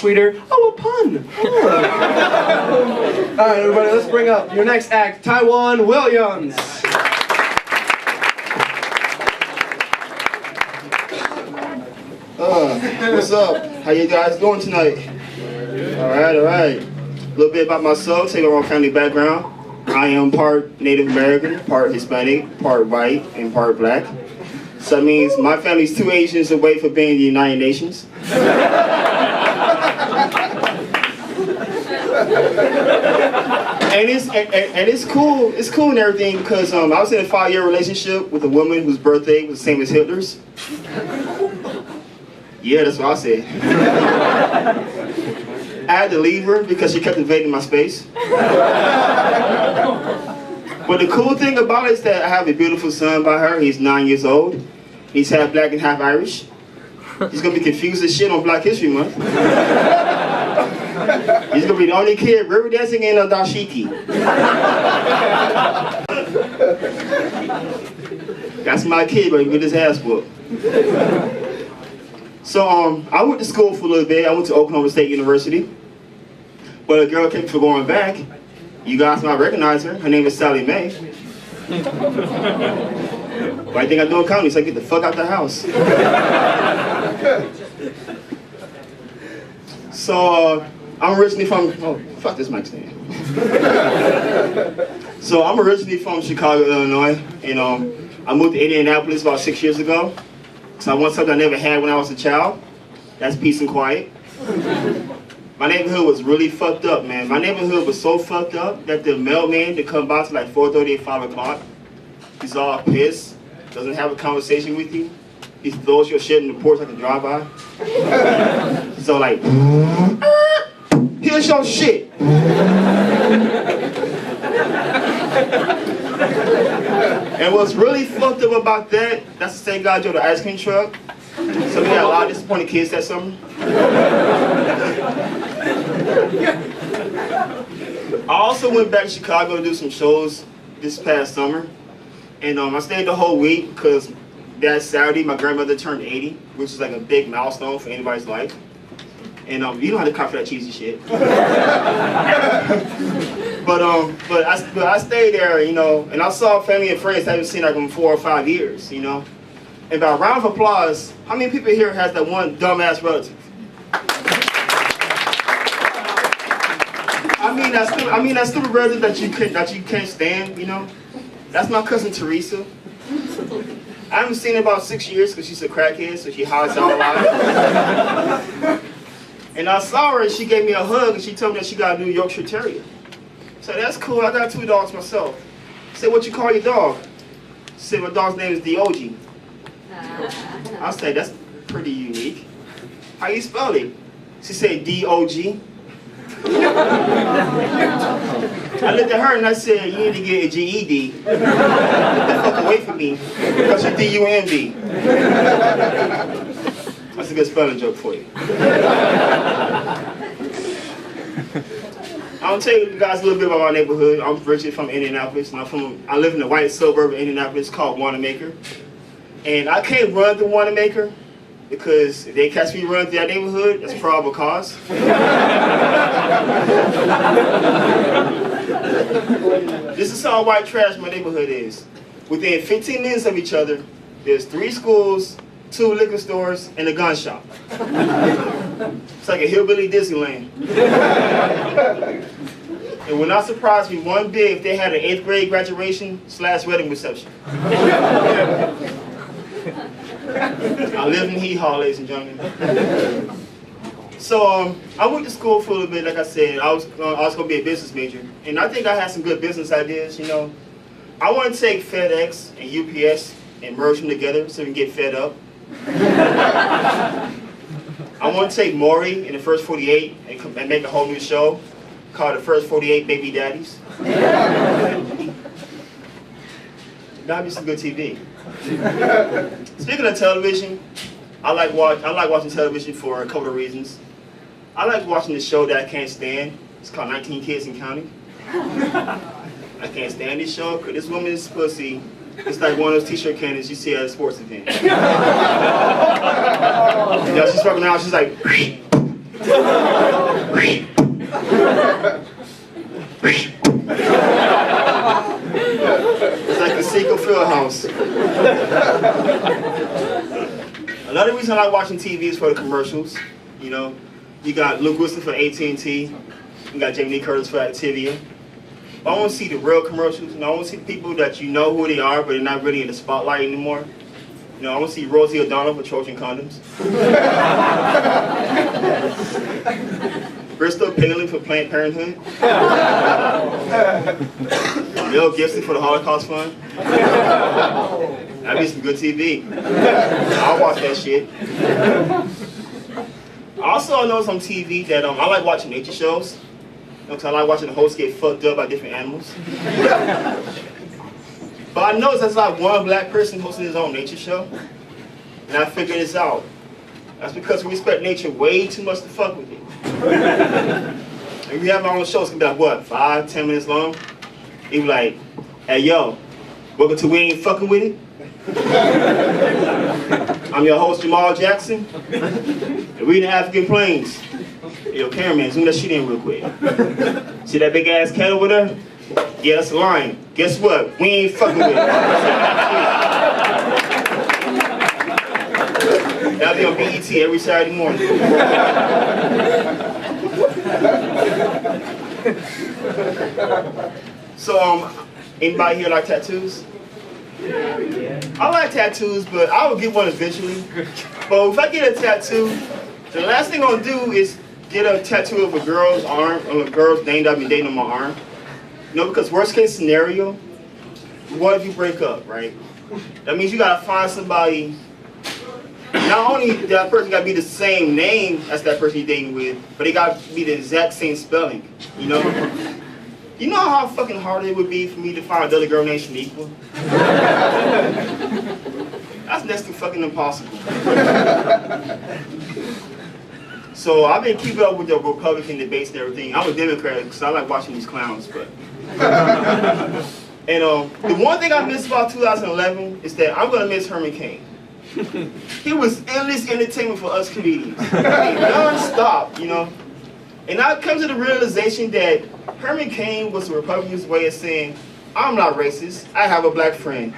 Sweeter. Oh, a pun. Oh. All right, everybody, let's bring up your next act, Taiwan Williams. What's up? How you guys doing tonight? All right. A little bit about myself, take my family background. I am part Native American, part Hispanic, part white, and part black. So that means my family's 2 Asians away from being the United Nations. And it's cool. It's cool and everything because I was in a 5-year relationship with a woman whose birthday was the same as Hitler's. Yeah, that's what I said. I had to leave her because she kept invading my space. But the cool thing about it is that I have a beautiful son by her. He's 9 years old. He's half black and half Irish. He's gonna be confused as shit on Black History Month. He's gonna be the only kid river dancing in a dashiki. That's my kid, but he get his ass whooped. So I went to school for a little bit. I went to Oklahoma State University. But a girl kept for going back. You guys might recognize her. Her name is Sally Mae. But I think I'm doing comedy, so I get the fuck out the house. So I'm originally from, oh, fuck this mic stand. So I'm originally from Chicago, Illinois, and I moved to Indianapolis about 6 years ago. So I want something I never had when I was a child. That's peace and quiet. My neighborhood was really fucked up, man. My neighborhood was so fucked up that the mailman to come by to like 4:30 and 5 o'clock, he's all pissed, doesn't have a conversation with you. He throws your shit in the porch like a drive-by. He's all like, here's your shit. And what's really fucked up about that, that's the same guy who drove the ice cream truck. So we had a lot of disappointed kids that summer. I also went back to Chicago to do some shows this past summer. And I stayed the whole week because that Saturday my grandmother turned 80, which is like a big milestone for anybody's life. And you don't have to cop for that cheesy shit. But I stayed there, you know, and I saw family and friends I haven't seen like in 4 or 5 years, you know. And by a round of applause, how many people here has that one dumbass relative? I mean that stupid relative that you can't stand, you know. That's my cousin Teresa. I haven't seen her in about 6 years because she's a crackhead, so she hides out a lot. And I saw her and she gave me a hug and she told me that she got a New Yorkshire Terrier. So that's cool, I got 2 dogs myself. I said, what you call your dog? She said, my dog's name is D.O.G. I said, that's pretty unique. How you spell it? She said, D.O.G. I looked at her and I said, you need to get a GED. Get the fuck away from me, because you're D-U-M-B. That's a good spelling joke for you. I'll tell you guys a little bit about my neighborhood. I'm originally from Indianapolis, and I live in the white suburb of Indianapolis called Wanamaker. And I can't run through Wanamaker because if they catch me running through that neighborhood, that's probable cause. This is how white trash my neighborhood is. Within 15 minutes of each other, there's 3 schools, 2 liquor stores, and a gun shop. It's like a hillbilly Disneyland. It would not surprise me one bit if they had an 8th grade graduation / wedding reception. I live in Hee Haw, ladies and gentlemen. So I went to school for a little bit, like I said. I was going to be a business major. And I think I had some good business ideas, you know. I want to take FedEx and UPS and merge them together so we can get fed up. I want to take Maury and the First 48 and make a whole new show called The First 48 Baby Daddies. That'd be some good TV. Speaking of television, I like watching television for a couple of reasons. I like watching the show that I can't stand. It's called 19 Kids and Counting. I can't stand this show because this woman's pussy. It's like one of those t-shirt cannons you see at a sports event. You know, she's fucking around, she's like, reason I like watching TV is for the commercials. You know, you got Luke Wilson for AT&T. You got Jamie Lee Curtis for Activia. I want to see the real commercials. You know, I want to see the people that you know who they are, but they're not really in the spotlight anymore. You know, I want to see Rosie O'Donnell for Trojan condoms. Bristol Palin for Planned Parenthood. Mel Gibson for the Holocaust Fund. That'd be some good TV. I'll watch that shit. Also, I noticed on TV that I like watching nature shows. Because I like watching the hosts get fucked up by different animals. But I noticed there's like one black person hosting his own nature show. And I figured this out. That's because we respect nature way too much to fuck with it. And we have our own shows, it's gonna be like, what, 5-10 minutes long? He be like, hey yo, welcome to We Ain't Fucking With It. I'm your host, Jamal Jackson. And we in the African Plains. Hey, yo, cameraman, zoom that shit in real quick. See that big ass cat over there? Yeah, that's a lion. Guess what? We ain't fucking with it. That'll be on BET every Saturday morning. So, anybody here like tattoos? I like tattoos, but I would get one eventually. But if I get a tattoo, the last thing I'm gonna do is get a tattoo of a girl's arm, or a girl's name that I've been dating on my arm. You know, because worst case scenario, what if you break up, right? That means you gotta find somebody. Not only that person gotta be the same name as that person you're dating with, but they gotta be the exact same spelling. You know? You know how fucking hard it would be for me to find another girl named Shaniqua? That's next to fucking impossible. So I've been keeping up with the Republican debates and everything. I'm a Democrat because I like watching these clowns, but. And the one thing I miss about 2011 is that I'm gonna miss Herman Cain. He was endless entertainment for us comedians. I mean, non-stop, you know. And I've come to the realization that Herman Cain was the Republicans' way of saying, I'm not racist, I have a black friend.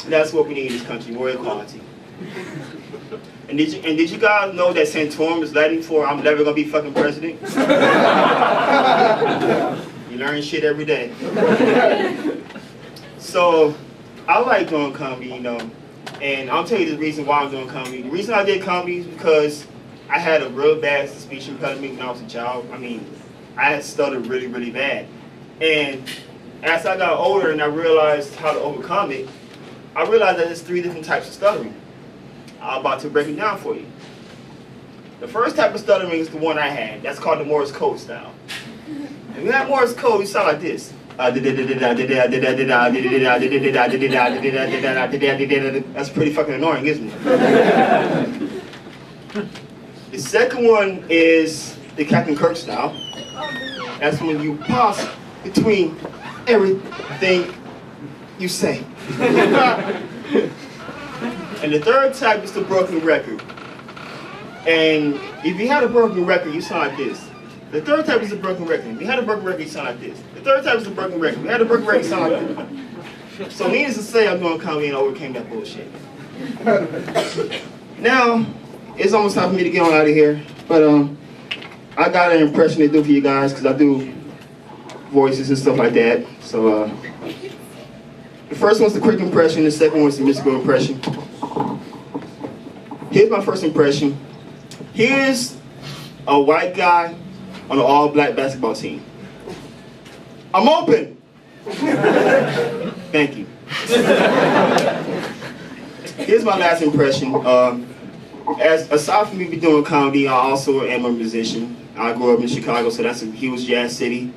That's what we need in this country, more equality. And did you guys know that Santorum is Latin for I'm never gonna be fucking president? You learn shit every day. So, I like doing comedy, you know, and I'll tell you the reason why I'm doing comedy. The reason I did comedy is because I had a real bad speech impediment when I was a child. I mean, I had stuttered really, really bad. And as I got older and I realized how to overcome it, I realized that there's 3 different types of stuttering. I'm about to break it down for you. The first type of stuttering is the one I had. That's called the Morse code style. And when you have Morse code, you sound like this. That's pretty fucking annoying, isn't it? The second one is the Captain Kirk style. That's when you pause between everything you say. And the third type is the broken record. And if you had a broken record, you sound like this. The third type is the broken record. If you had a broken record, you sound like this. The third type is the broken record. If you had a broken record, you sound like this. So needless to say, I'm doing comedy and overcame that bullshit. Now, it's almost time for me to get on out of here. But I got an impression to do for you guys, because I do voices and stuff like that. So the first one's the quick impression, the second one's the mystical impression. Here's my first impression. Here's a white guy on an all-black basketball team. I'm open! Thank you. Here's my last impression. Aside from me doing comedy, I also am a musician. I grew up in Chicago, so that's a huge jazz city.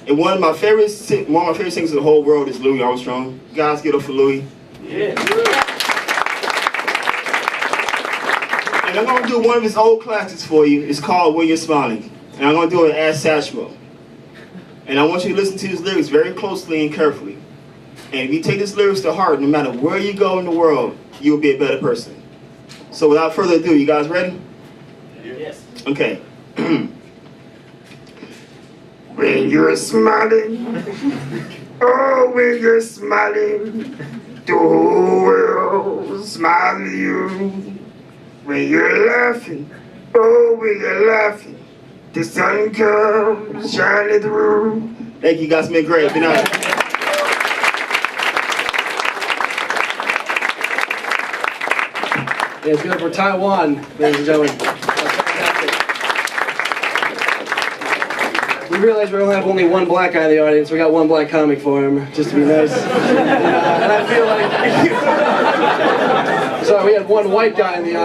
And one of my favorite singers in the whole world is Louie Armstrong. You guys, get up for Louie. Yeah. And I'm going to do one of his old classics for you. It's called When You're Smiling. And I'm going to do it as Satchmo. And I want you to listen to these lyrics very closely and carefully. And if you take these lyrics to heart, no matter where you go in the world, you'll be a better person. So without further ado, you guys ready? Yes. Okay. When you're smiling, Oh, when you're smiling, the whole world smiles with you. When you're laughing, oh, when you're laughing, the sun comes shining through. Thank you, guys. It's been great. Good night. It's good for Taiwan, ladies and gentlemen. That's fantastic. We realized we have only one black guy in the audience. We got one black comic for him, just to be nice. And I feel like... Sorry, we had one white guy in the audience.